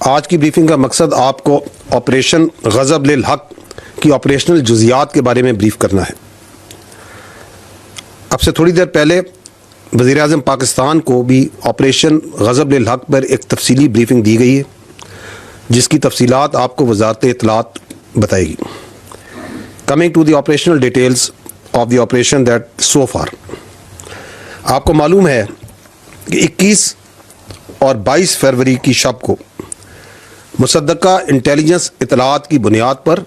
आज की ब्रीफिंग का मकसद आपको ऑपरेशन गज़ब लिल हक की ऑपरेशनल जुज़ियात के बारे में ब्रीफ करना है। अब से थोड़ी देर पहले वज़ीर आज़म पाकिस्तान को भी ऑपरेशन गज़ब लिल हक पर एक तफसीली ब्रीफिंग दी गई है, जिसकी तफसीलात आपको वज़ारत इत्तलात बताएगी। Coming to the operational details of the operation that so far, आपको मालूम है कि 21 और 22 फरवरी की शब को मुसद्दका इंटेलिजेंस इत्तलात की बुनियाद पर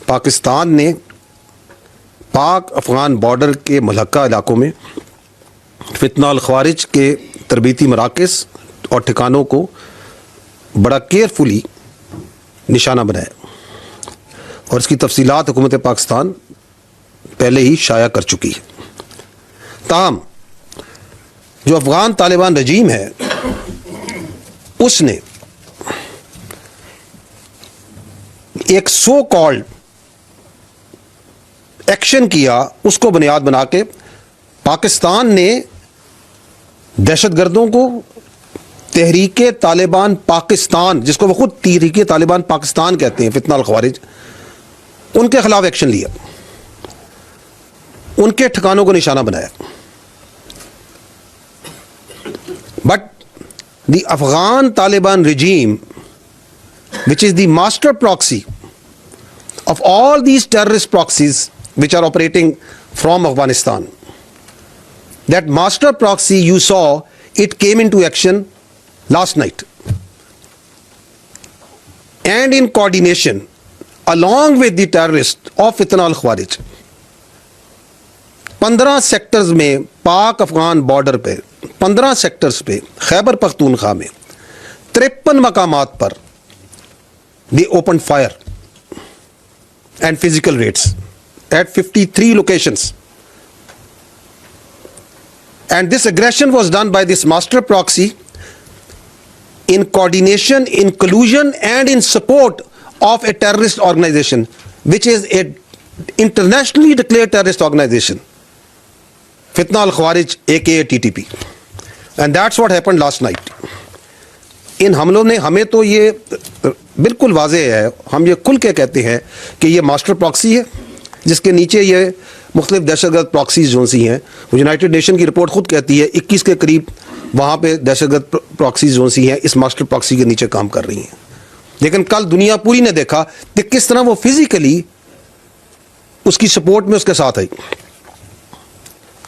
पाकिस्तान ने पाक अफ़गान बॉर्डर के मुल्हका इलाकों में फितना अल ख़वारिज के तरबीती मराकज़ और ठिकानों को बड़ा केयरफुली निशाना बनाया और इसकी तफसीलात हुकूमत पाकिस्तान पहले ही शाया कर चुकी है। ताहम जो अफ़गान तालिबान रजीम है, उसने एक सो कॉल्ड एक्शन किया, उसको बुनियाद बना के पाकिस्तान ने दहशतगर्दों को तहरीके तालिबान पाकिस्तान, जिसको वो खुद तहरीके तालिबान पाकिस्तान कहते हैं, फितना अल ख़वारिज, उनके खिलाफ एक्शन लिया, उनके ठिकानों को निशाना बनाया। But the Afghan Taliban regime, which is the master proxy of all these terrorist proxies which are operating from Afghanistan, that master proxy you saw, it came into action last night, and in coordination along with the terrorists of Fitna al-Khawarij, 15 sectors में पाक Afghan border पे 15 sectors पे खैबर पख्तूनख्वा में 53 मकामात पर they opened fire and physical raids at 53 locations, and this aggression was done by this master proxy in coordination, in collusion and in support of a terrorist organization which is a internationally declared terrorist organization, Fitna al-Khawarij aka TTP, and that's what happened last night. इन हमलों ने, हमें तो ये बिल्कुल वाज़ेह है, हम ये खुल के कहते हैं कि ये मास्टर प्रॉक्सी है, जिसके नीचे ये मुख्तलिफ दहशतगर्द प्रॉक्सीज जो सी हैं, वो यूनाइटेड नेशन की रिपोर्ट खुद कहती है 21 के करीब वहाँ पे दहशतगर्द प्रॉक्सीज जो सी हैं इस मास्टर प्रॉक्सी के नीचे काम कर रही हैं। लेकिन कल दुनिया पूरी ने देखा कि किस तरह वो फिजिकली उसकी सपोर्ट में उसके साथ आई,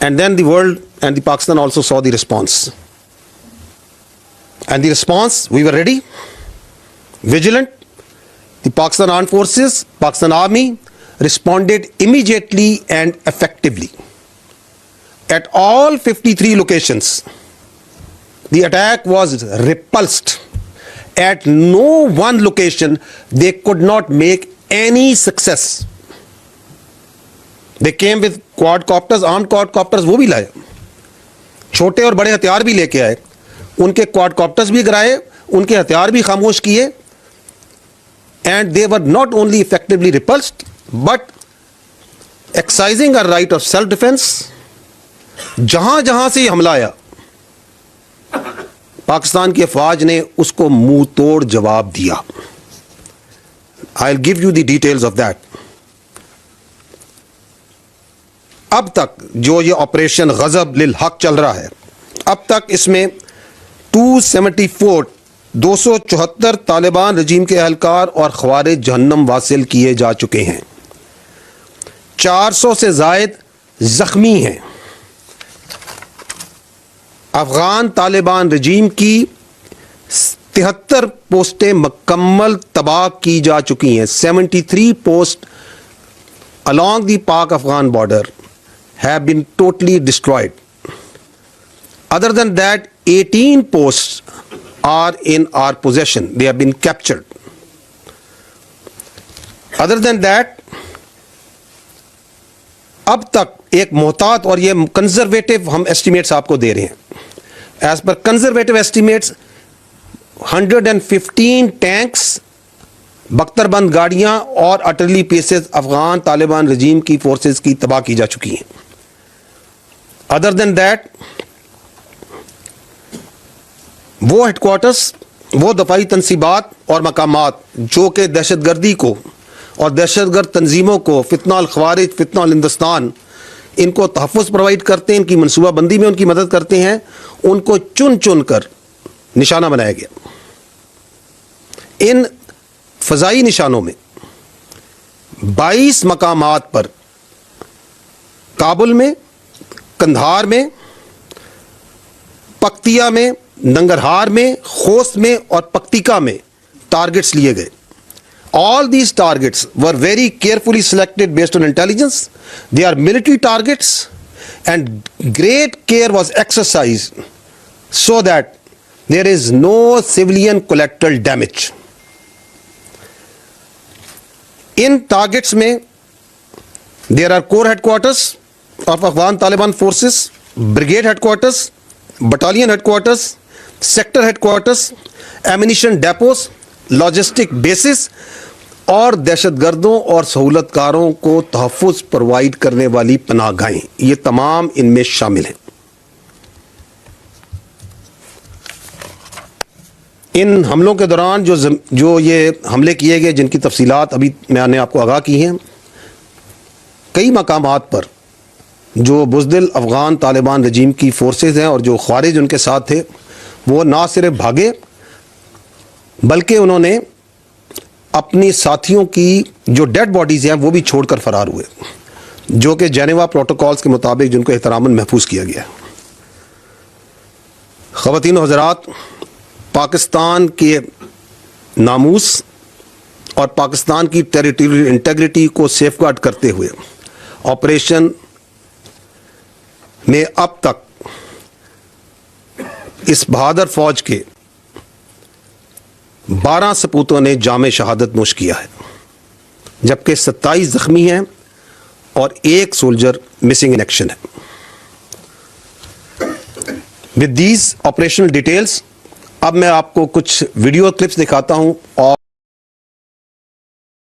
and then the world and the Pakistan also saw the response, and the response, we were ready, vigilant. The Pakistan Armed Forces, Pakistan Army responded immediately and effectively at all 53 locations. The attack was repulsed. At no one location they could not make any success. They came with quadcopters, armed quadcopters, वो भी लाए, छोटे और बड़े हथियार भी लेके आए, उनके क्वाडकॉप्टर्स भी गिराए, उनके हथियार भी खामोश किए, and they were not only effectively repulsed but exercising a right of self defence. जहां जहां से हमला आया, पाकिस्तान की अफवाज ने उसको मुंह तोड़ जवाब दिया। I will give you the details of that. अब तक जो ये ऑपरेशन गज़ब लिल हक चल रहा है, अब तक इसमें 274 तालिबान रजीम के अहलकार और ख़वारिज जहन्नम वासिल किए जा चुके हैं, 400 से ज़ायद ज़ख्मी हैं। अफ़गान तालिबान रजीम की 73 पोस्टें मुकम्मल तबाह की जा चुकी हैं। 73 post along the Pak Afghan border have been totally destroyed. Other than that, 18 posts are in our possession. They have been captured. Other than that, अब तक एक मोहतात, और ये कंजर्वेटिव हम एस्टिमेट्स आपको दे रहे हैं, as per conservative estimates 115 tanks, बख्तरबंद गाड़ियां और अटरली पीसेस अफगान तालिबान रजीम की फोर्सेस की तबाह की जा चुकी हैं। अदर देन दैट, वो हेडक्वार्टर्स वो दफाई तनसीबात और मकामात जो कि दहशतगर्दी को और दहशतगर्द तंजीमों को, फितना अल ख़वारिज, फितना अल हिंदुस्तान, इनको तहफ़्फ़ुज़ प्रोवाइड करते हैं, इनकी मनसूबाबंदी में उनकी मदद करते हैं, उनको चुन चुन कर निशाना बनाया गया। इन फ़ज़ाई निशानों में 22 मकामात पर काबुल में, कंधार में, पक्तिया में, नंगरहार में, खोस्त में और पक्तिका में टारगेट्स लिए गए। All these targets were very carefully selected based on intelligence. They are military targets and great care was exercised so that there is no civilian collateral damage. In targets में there are core headquarters of Afghan Taliban forces, brigade headquarters, battalion headquarters, sector headquarters, ammunition depots, logistic basis और दहशतगर्दों और सहूलतकारों को तहफ़्फ़ुज़ provide करने वाली पनाहगाहें, ये तमाम इनमें शामिल हैं। इन हमलों के दौरान जो ये हमले किए गए, जिनकी तफसीलात अभी मैंने आपको आगाह की हैं, कई मकामात पर जो बुज़दिल अफ़गान तालिबान रजीम की फ़ोर्सेस हैं और जो ख़वारिज उनके साथ थे, वो ना सिर्फ भागे बल्कि उन्होंने अपनी साथियों की जो डेड बॉडीज़ हैं वो भी छोड़कर फरार हुए, जो कि जेनेवा प्रोटोकॉल्स के मुताबिक जिनको एहतरामन महफूज किया गया। ख़वातीन व हज़रात, पाकिस्तान के नामूस और पाकिस्तान की टेरिटोरियल इंटेग्रिटी को सेफगार्ड करते हुए ऑपरेशन में अब तक इस बहादुर फौज के 12 सपूतों ने जामे शहादत नोश किया है, जबकि 27 ज़ख्मी हैं और 1 सोल्जर मिसिंग इन एक्शन है। विद दीज ऑपरेशनल डिटेल्स अब मैं आपको कुछ वीडियो क्लिप्स दिखाता हूं और